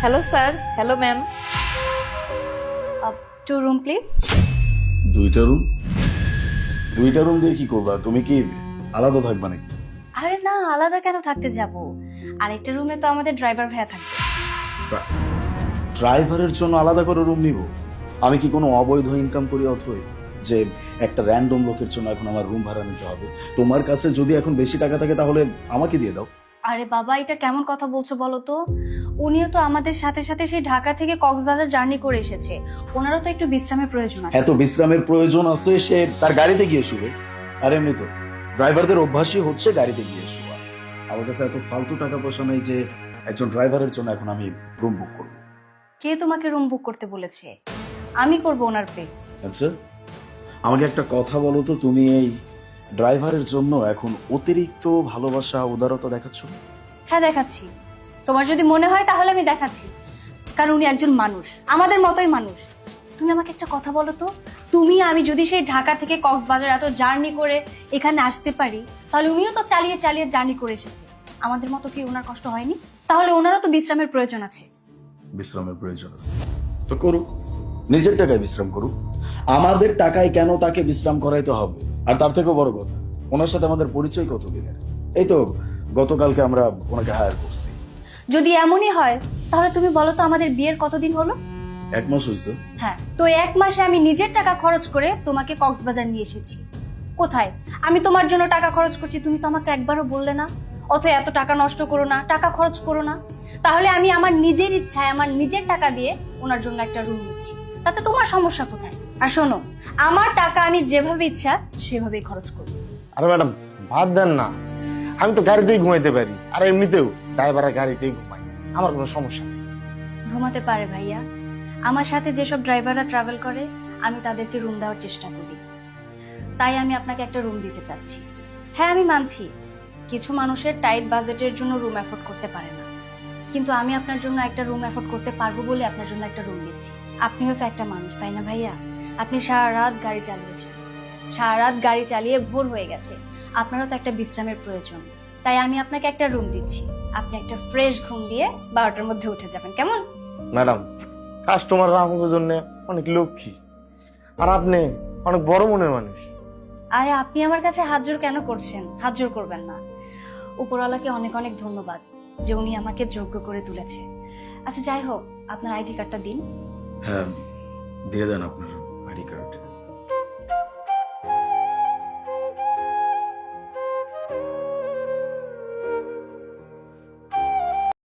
Hello sir, hello ma'am. Two room please. দুইটা room? দুইটা room দিয়ে কি করবা? তুমি কি আলাদা থাকবা নাকি? আরে না, আলাদা কেন থাকতে যাব? আরেকটা রুমে তো আমাদের ড্রাইভার ভাইয়া থাকবে। ড্রাইভারের জন্য আলাদা করে রুম নিব? আমি কি কোনো অবৈধ ইনকাম করি অথই যে একটা র্যান্ডম লোকের জন্য এখন আমার রুম ভাড়া নিতে হবে? তোমার কাছে যদি এখন বেশি টাকা থাকে তাহলে আমাকে দিয়ে দাও। আরে বাবা, এটা কেমন কথা বলছো বলো তো? উনিও তো আমাদের সাথে সাথে সেই ঢাকা থেকে কক্সবাজার জার্নি করে এসেছে। ওনারও তো একটু বিশ্রামের প্রয়োজন আছে। এত বিশ্রামের প্রয়োজন আছে, সে তার গাড়িতে গিয়ে শুবে। আর এমনি তো ড্রাইভারদের অভ্যাসই হচ্ছে গাড়িতে গিয়ে শোয়া। আমার কাছে এত ফালতু টাকা পয়সা নেই যে একজন ড্রাইভারের জন্য এখন আমি রুম বুক করবো। কে তোমাকে রুম বুক করতে বলেছে? আমি করব ওনার পে। আচ্ছা, আমাকে একটা কথা বলো তো, তুমি এই ড্রাইভারের জন্য এখন অতিরিক্ত ভালোবাসা উদারতা দেখাচ্ছ? হ্যাঁ দেখাচ্ছি। তোমার যদি মনে হয় তাহলে আমি দেখাচ্ছি, কারণ উনি একজন মানুষ, আমাদের মতোই মানুষ। তুমি আমাকে একটা কথা বলো তো, তুমি আমি যদি সেই ঢাকা থেকে কক্সবাজার এত জার্নি করে এখানে আসতে পারি, তাহলে উনিও তো চালিয়ে চালিয়ে জার্নি করে এসেছে। আমাদের মতো কি ওনার কষ্ট হয়নি? তাহলে ওনারও তো বিশ্রামের প্রয়োজন আছে। বিশ্রামের প্রয়োজন আছে তো করুক, নিজের টাকায় বিশ্রাম করুক। আমাদের টাকায় কেন তাকে বিশ্রাম করাইতে হবে? আর তার থেকেও বড় কথা, ওনার সাথে আমাদের পরিচয় কতদিনের? এই তো গতকালকে আমরা ওনাকে হায়ার করছি। যদি এমনই হয় তাহলে তুমি বলো তো, আমাদের বিয়ের কতদিন হলো? 1 মাস হয়েছে। হ্যাঁ, তো 1 মাসে আমি নিজের টাকা খরচ করে তোমাকে কক্সবাজার নিয়ে এসেছি। কোথায় আমি তোমার জন্য টাকা খরচ করছি, তুমি তো আমাকে একবারও বললে না। অথবা এত টাকা নষ্ট করো না, টাকা খরচ করো না। তাহলে আমি আমার নিজের ইচ্ছায় আমার নিজের টাকা দিয়ে ওনার জন্য একটা রুম নিচ্ছি, তাতে তোমার সমস্যা কোথায়? আর শোনো, আমার টাকা আমি যেভাবে ইচ্ছা সেভাবেই খরচ করবো। আরে ম্যাডাম, ভাত দেন না, আমি তো গাড়িতেই ঘুমাইতে পারি, আর এমনিতেও ড্রাইভারের গাড়িতেই ঘুমাই, আমার কোনো সমস্যা নেই। ঘুমাতে পারে ভাইয়া, আমার সাথে যেসব ড্রাইভাররা ট্রাভেল করে আমি তাদেরকে রুম দেওয়ার চেষ্টা করি। তাই আমি আপনাকে একটা রুম দিতে চাচ্ছি। হ্যাঁ আমি মানছি, কিছু মানুষের টাইট বাজেটের জন্য রুম অ্যাফোর্ড করতে পারে না, কিন্তু আমি আপনার জন্য একটা রুম অ্যাফোর্ড করতে পারবো বলে আপনার জন্য একটা রুম দিচ্ছি। আপনিও তো একটা মানুষ, তাই না ভাইয়া? আপনি সারা রাত গাড়ি চালিয়েছেন, সারা রাত গাড়ি চালিয়ে ভোর হয়ে গেছে, আপনারও তো একটা বিশ্রামের প্রয়োজন। তাই আমি আপনাকে একটা রুম দিচ্ছি, আপনি একটা ফ্রেশ ঘুম দিয়ে 12টার মধ্যে উঠে যাবেন, কেমন? ম্যাডাম, কাস্টমাররা আমাদের জন্য অনেক লক্ষ্মী, আর আপনি অনেক বড় মনের মানুষ। আরে আপনি আমার কাছে হাত জোর কেন করছেন? হাত জোর করবেন না। উপরওয়ালাকে অনেক অনেক ধন্যবাদ যে উনি আমাকে যোগ্য করে তুলেছে। আচ্ছা যাই হোক, আপনার আইডি কার্ডটা দিন। হ্যাঁ, দিয়ে দেন আপনার আইডি কার্ড।